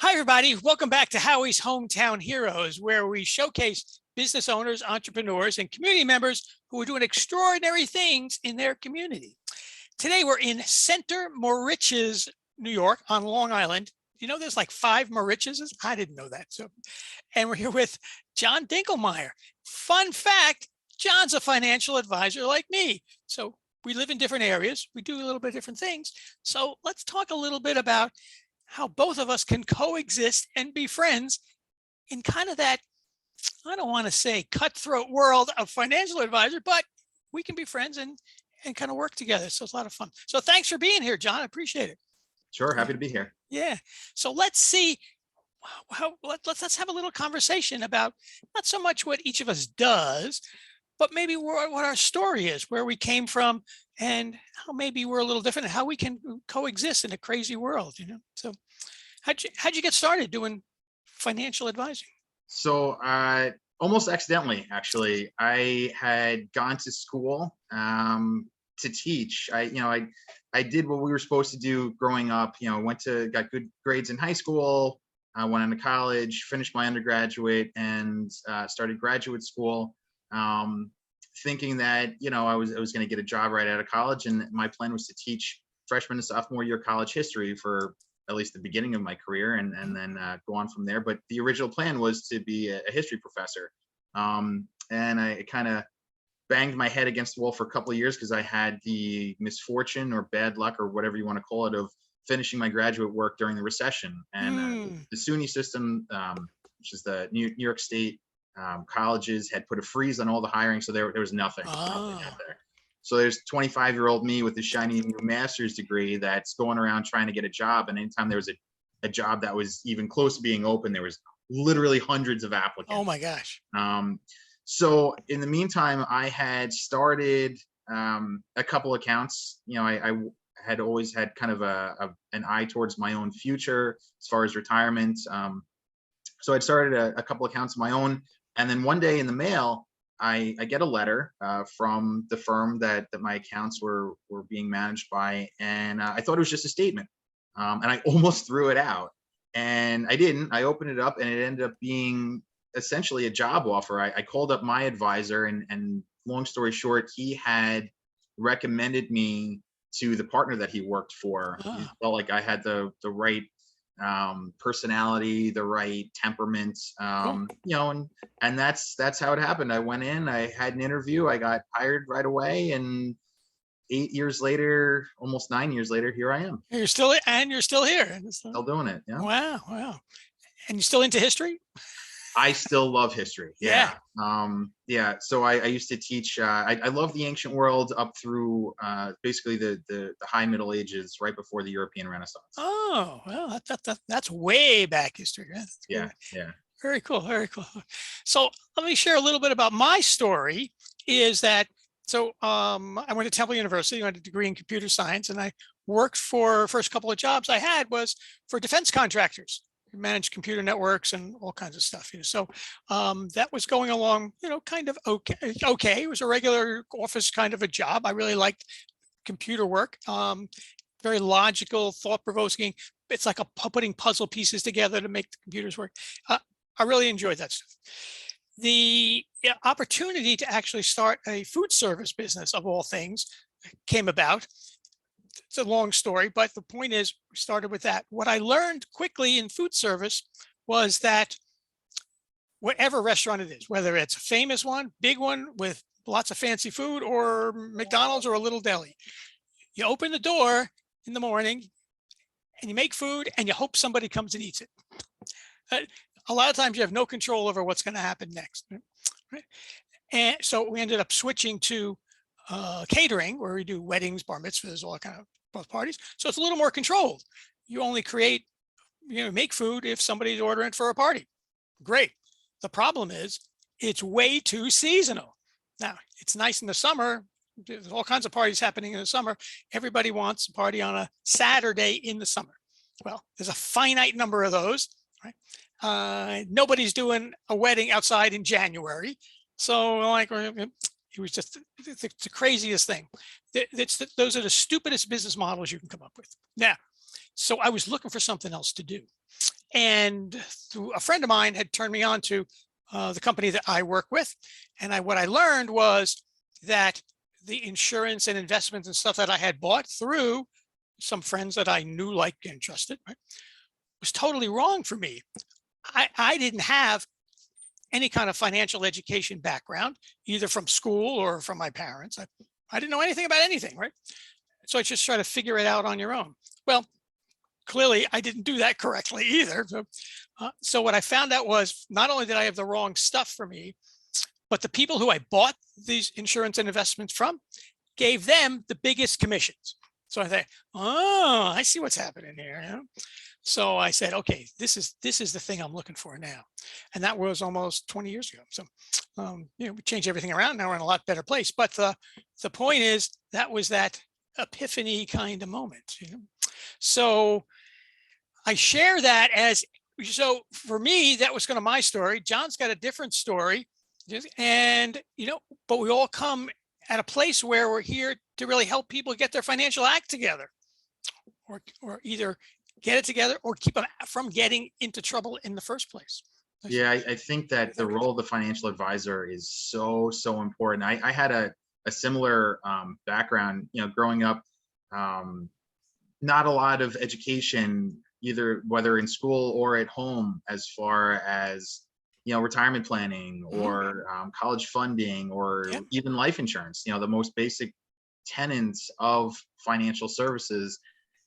Hi, everybody. Welcome back to Howie's Hometown Heroes, where we showcase business owners, entrepreneurs, and community members who are doing extraordinary things in their community. Today, we're in Center Moriches, New York, on Long Island. You know, there's like 5 Moriches. I didn't know that. And we're here with John Dinkelmeyer. Fun fact, John's a financial advisor like me. So we live in different areas. We do a little bit different things. So let's talk a little bit about how both of us can coexist and be friends in kind of that, I don't want to say cutthroat world of financial advisor, but we can be friends and kind of work together. So it's a lot of fun. So thanks for being here, John. I appreciate it. Sure, happy to be here. Yeah. So let's see let's have a little conversation about not so much what each of us does, but maybe what our story is, where we came from, and how maybe we're a little different, and how we can coexist in a crazy world. So how'd you get started doing financial advising? So almost accidentally, actually, I had gone to school to teach. I did what we were supposed to do growing up. Got good grades in high school. I went on to college, finished my undergraduate, and started graduate school. Thinking that I was going to get a job right out of college, and my plan was to teach freshman and sophomore year college history for at least the beginning of my career, and then go on from there. But the original plan was to be a history professor, and I kind of banged my head against the wall for a couple of years because I had the misfortune or bad luck or whatever you want to call it of finishing my graduate work during the recession, and the SUNY system, which is the New York State colleges, had put a freeze on all the hiring, so there was nothing out there. So there's 25-year-old me with a shiny new master's degree that's going around trying to get a job, and anytime there was a job that was even close to being open, there was literally hundreds of applicants. Oh my gosh. So in the meantime, I had started a couple accounts. I had always had kind of an eye towards my own future as far as retirement. So I'd started a couple accounts of my own. And then one day in the mail, I get a letter from the firm that my accounts were being managed by. And I thought it was just a statement. And I almost threw it out. And I didn't. I opened it up, and it ended up being essentially a job offer. I called up my advisor, and long story short, he had recommended me to the partner that he worked for. He felt like I had the right personality, the right temperament, cool. And that's how it happened. I went in, I had an interview, I got hired right away, and 8 years later, almost 9 years later, here I am. You're still here. Still doing it. Yeah. Wow. And you're still into history? I still love history. Yeah. So I used to teach. I love the ancient world up through basically the High Middle Ages, right before the European Renaissance. Oh, well, that's way back history. Yeah. Very cool. So let me share a little bit about my story. Is that so? I went to Temple University. I had a degree in computer science, and I worked for first couple of jobs I had was for defense contractors. Manage computer networks and all kinds of stuff. So that was going along, kind of okay. It was a regular office kind of a job. I really liked computer work. Very logical, thought-provoking. It's like putting puzzle pieces together to make the computers work. I really enjoyed that stuff. The opportunity to actually start a food service business, of all things, came about. It's a long story, but the point is, we started with that. What I learned quickly in food service was that whatever restaurant it is, whether it's a famous one, big one with lots of fancy food, or McDonald's or a little deli, you open the door in the morning and you make food and you hope somebody comes and eats it. A lot of times you have no control over what's going to happen next. Right? And so we ended up switching to catering, where we do weddings, bar mitzvahs, all that kind of both parties. So it's a little more controlled. You only make food if somebody's ordering for a party. Great. The problem is it's way too seasonal. Now, it's nice in the summer. There's all kinds of parties happening in the summer. Everybody wants a party on a Saturday in the summer. Well, there's a finite number of those, right? Nobody's doing a wedding outside in January. So it was just the craziest thing. Those are the stupidest business models you can come up with. Now, so I was looking for something else to do. And a friend of mine had turned me on to the company that I work with. And what I learned was that the insurance and investments and stuff that I had bought through some friends that I knew, liked, and trusted, right, was totally wrong for me. I didn't have any kind of financial education background, either from school or from my parents. I didn't know anything about anything, right? So I just try to figure it out on your own. Well, clearly I didn't do that correctly either. So what I found out was not only did I have the wrong stuff for me, but the people who I bought these insurance and investments from gave them the biggest commissions. So I thought, oh, I see what's happening here. You know? So I said, okay, this is the thing I'm looking for now. And that was almost 20 years ago. So, we changed everything around. Now we're in a lot better place. But the point is, that was that epiphany kind of moment. So I share that so for me, that was kind of my story. John's got a different story. And, but we all come at a place where we're here to really help people get their financial act together, or either get it together or keep them from getting into trouble in the first place. Yeah, I think that the role of the financial advisor is so important. I had a similar background, growing up, not a lot of education, either whether in school or at home, as far as retirement planning or college funding or even life insurance, the most basic tenets of financial services.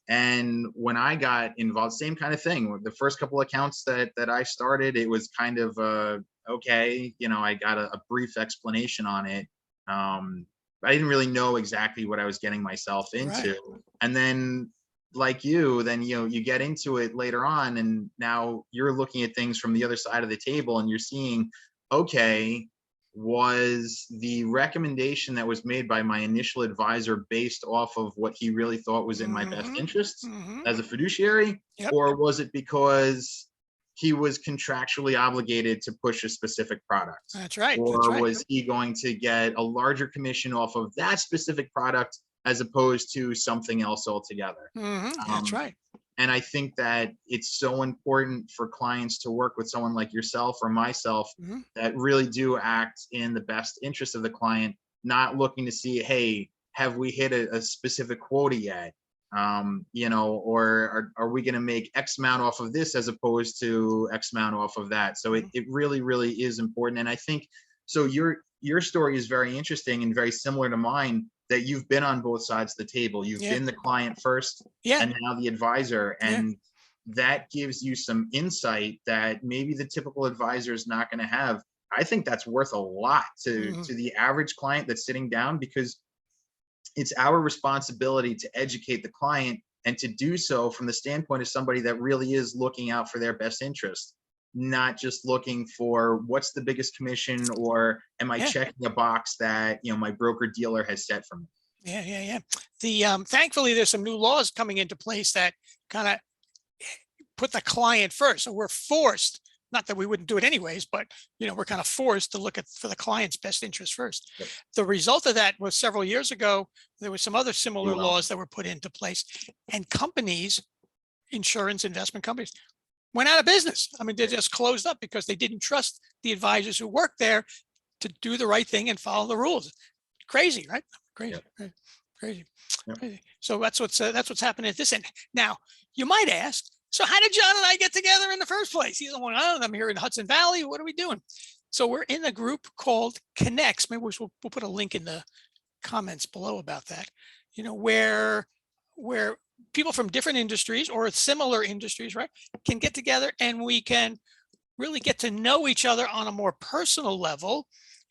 And when I got involved, same kind of thing. The first couple accounts that I started, it was kind of okay, I got a brief explanation on it. I didn't really know exactly what I was getting myself into. Right. And then like then you get into it later on, and now you're looking at things from the other side of the table, and you're seeing, okay, was the recommendation that was made by my initial advisor based off of what he really thought was in my best interests as a fiduciary? Yep. Or was it because he was contractually obligated to push a specific product? That's right. Or was he going to get a larger commission off of that specific product as opposed to something else altogether? That's right. And I think that it's so important for clients to work with someone like yourself or myself that really do act in the best interest of the client, not looking to see, hey, have we hit a specific quota yet? Or are we going to make X amount off of this as opposed to X amount off of that? So it really, really is important. And I think, so your story is very interesting and very similar to mine, that you've been on both sides of the table. You've been the client first and now the advisor. And that gives you some insight that maybe the typical advisor is not going to have. I think that's worth a lot to the average client that's sitting down, because it's our responsibility to educate the client, and to do so from the standpoint of somebody that really is looking out for their best interest, not just looking for what's the biggest commission, or am I checking a box that my broker dealer has set for me. Yeah. The thankfully there's some new laws coming into place that kind of put the client first. So we're forced, not that we wouldn't do it anyways, but we're kind of forced to look for the client's best interest first. Yep. The result of that was several years ago, there were some other similar laws that were put into place, and companies, insurance investment companies, went out of business. I mean, they just closed up because they didn't trust the advisors who worked there to do the right thing and follow the rules. Crazy, right? Crazy, yep. Right? Crazy. Yep. Crazy. So that's what's happening at this end. Now, you might ask, so how did John and I get together in the first place? He's the one, I'm here in Hudson Valley. What are we doing? So we're in a group called Connects. Maybe we'll put a link in the comments below about that. Where people from different industries or similar industries, right, can get together, and we can really get to know each other on a more personal level,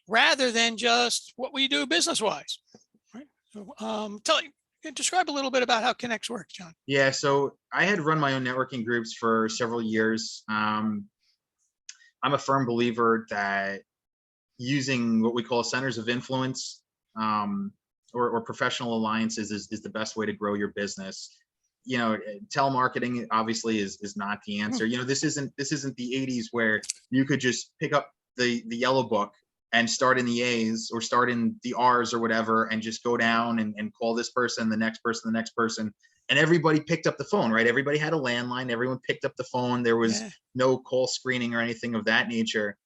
rather than just what we do business-wise. Right. So, describe a little bit about how Connects works, John. Yeah, so I had run my own networking groups for several years. I'm a firm believer that using what we call centers of influence, or professional alliances is the best way to grow your business. Telemarketing obviously is not the answer. This isn't the 80s where you could just pick up the yellow book and start in the A's or start in the R's or whatever, and just go down and call this person, the next person, and everybody picked up the phone, right? Everybody had a landline. Everyone picked up the phone. There was Yeah. no call screening or anything of that nature.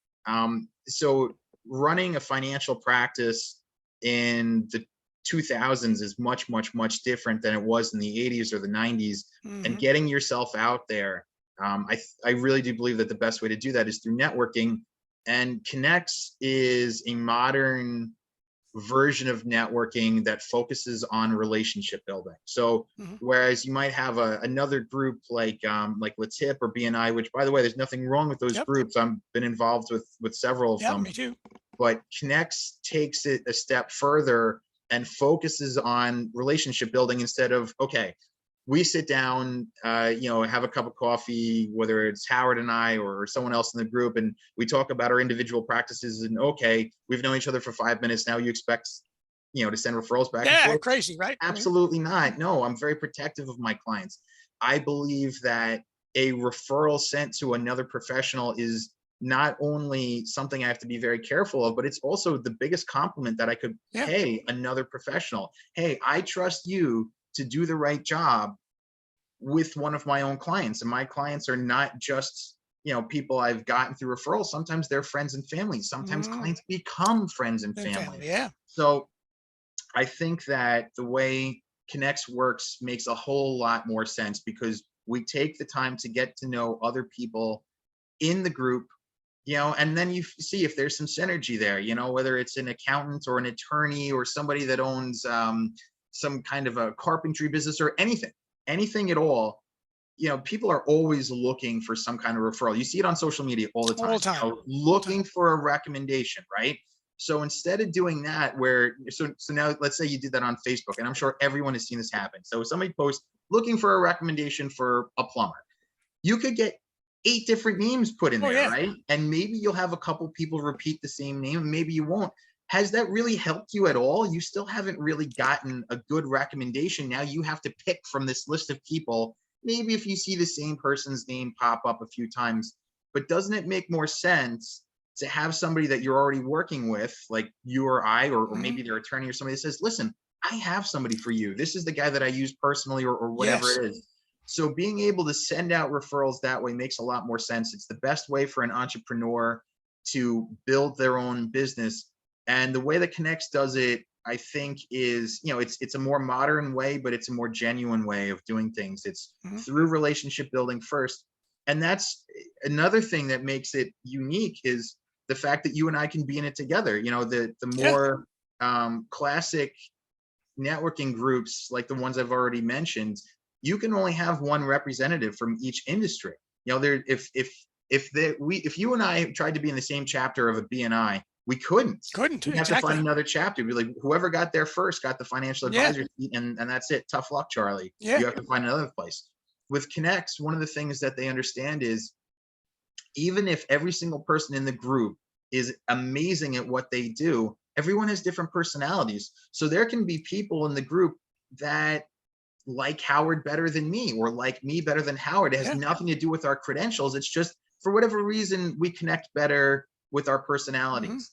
So running a financial practice in the 2000s is much, much, much different than it was in the 80s or the 90s. And Mhm. getting yourself out there, I really do believe that the best way to do that is through networking. And Connects is a modern version of networking that focuses on relationship building. So Mhm. whereas you might have another group like Latip or BNI, which by the way, there's nothing wrong with those Yep. groups. I've been involved with several of Yep. them, Me too. but Connects takes it a step further and focuses on relationship building instead of, okay, we sit down, have a cup of coffee, whether it's Howard and I or someone else in the group, and we talk about our individual practices. And okay, we've known each other for 5 minutes. Now you expect, to send referrals back and Yeah. forth? Crazy, right? Absolutely not. No, I'm very protective of my clients. I believe that a referral sent to another professional is not only something I have to be very careful of, but it's also the biggest compliment that I could Yeah. pay another professional. Hey, I trust you to do the right job with one of my own clients. And my clients are not just, people I've gotten through referrals. Sometimes they're friends and family. Sometimes Mm. clients become friends and And family. family. Yeah. So I think that the way Connects works makes a whole lot more sense because we take the time to get to know other people in the group, and then you see if there's some synergy there, whether it's an accountant or an attorney or somebody that owns some kind of a carpentry business or anything at all. People are always looking for some kind of referral. You see it on social media all the All the time, time. All the time. looking for a recommendation, right? So instead of doing that, so now let's say you did that on Facebook, and I'm sure everyone has seen this happen. So somebody posts looking for a recommendation for a plumber. You could get 8 different names put in Oh there, yeah. right? And maybe you'll have a couple people repeat the same name, and maybe you won't. Has that really helped you at all? You still haven't really gotten a good recommendation. Now you have to pick from this list of people. Maybe if you see the same person's name pop up a few times, but doesn't it make more sense to have somebody that you're already working with, like you or I, or Mhm. maybe their attorney or somebody that says, listen, I have somebody for you. This is the guy that I use personally, or whatever Yes. it is. So being able to send out referrals that way makes a lot more sense. It's the best way for an entrepreneur to build their own business. And the way that Connects does it, I think is, it's a more modern way, but it's a more genuine way of doing things. It's Mhm. through relationship building first. And that's another thing that makes it unique is the fact that you and I can be in it together. The Yeah. more classic networking groups like the ones I've already mentioned, you can only have one representative from each industry. There if you and I tried to be in the same chapter of a BNI, we couldn't. Couldn't We'd have to find exactly. another chapter. Be like, whoever got there first got the financial Yeah. advisor seat, and that's it. Tough luck, Charlie. Yeah. You have to find another place. With Connects, one of the things that they understand is even if every single person in the group is amazing at what they do, everyone has different personalities. So there can be people in the group that like Howard better than me or like me better than Howard. It has Yeah. nothing to do with our credentials. It's just for whatever reason we connect better with our Mhm. personalities.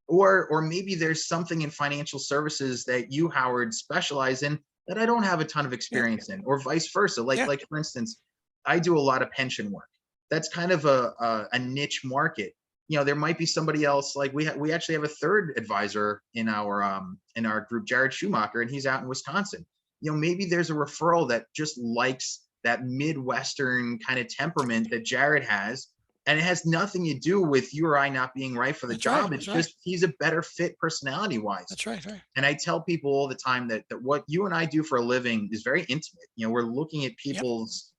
Or maybe there's something in financial services that you, Howard, specialize in that I don't have a ton of Yeah. experience in, or vice versa. Like Yeah. like for instance, I do a lot of pension work. That's kind of a niche market. There might be somebody else. Like we actually have a third advisor in our group, Jared Schumacher, and he's out in Wisconsin. Maybe there's a referral that just likes that Midwestern kind of temperament that Jared has. And it has nothing to do with you or I not being right for the That's right. job. It's That's right. just he's a better fit personality wise. That's right. Right. And I tell people all the time that what you and I do for a living is very intimate. We're looking at Yep. people's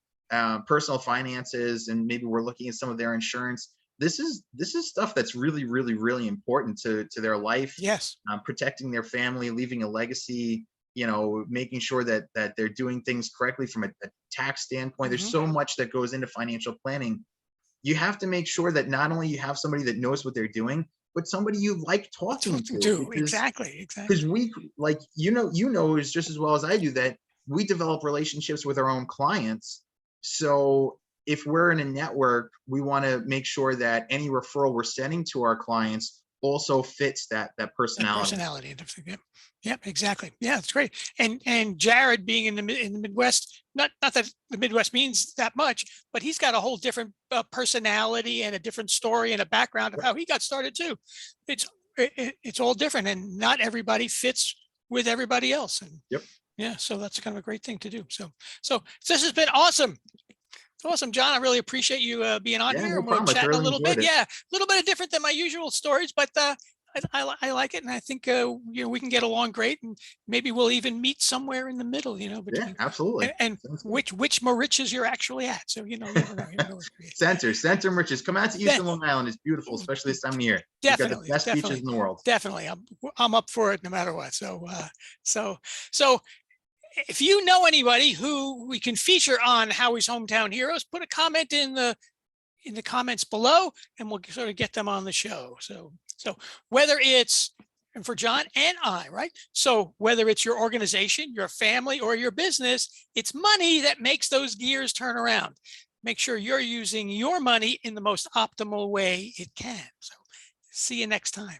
personal finances, and maybe we're looking at some of their insurance. This is stuff that's really, really, really important to their life, Yes. protecting their family, leaving a legacy. Making sure that they're doing things correctly from a tax standpoint. There's Mhm. so much that goes into financial planning. You have to make sure that not only you have somebody that knows what they're doing, but somebody you like talking Talking to, to because exactly. Exactly. because we like as just as well as I do that we develop relationships with our own clients. So if we're in a network, we want to make sure that any referral we're sending to our clients also fits that That personality. personality and everything. Yep. Yep, exactly. Yeah, that's great. And Jared being in the Midwest, not that the Midwest means that much, but he's got a whole different personality and a different story and a background of how he got started too. It's it's all different, and not everybody fits with everybody else. And Yep. yeah, so that's kind of a great thing to do. So this has been awesome. Awesome, John. I really appreciate you being on Yeah, here, no and we're problem. I chatting a thoroughly little enjoyed bit. it. Yeah, a little bit different than my usual stories, but I like it, and I think we can get along great, and maybe we'll even meet somewhere in the middle, Yeah, between absolutely. and Sounds good. which Mauritius you're actually at. So you never know. You never know. Center Riches. Come out to Yeah, Eastern Long Island. It's beautiful, especially this time of year. We've got the definitely, best beaches definitely, in the world. definitely. I'm up for it no matter what. So so if you know anybody who we can feature on Howie's Hometown Heroes, put a comment in the comments below, and we'll sort of get them on the show. So whether it's, and for John and I, right? So whether it's your organization, your family, or your business, it's money that makes those gears turn around. Make sure you're using your money in the most optimal way it can. So see you next time.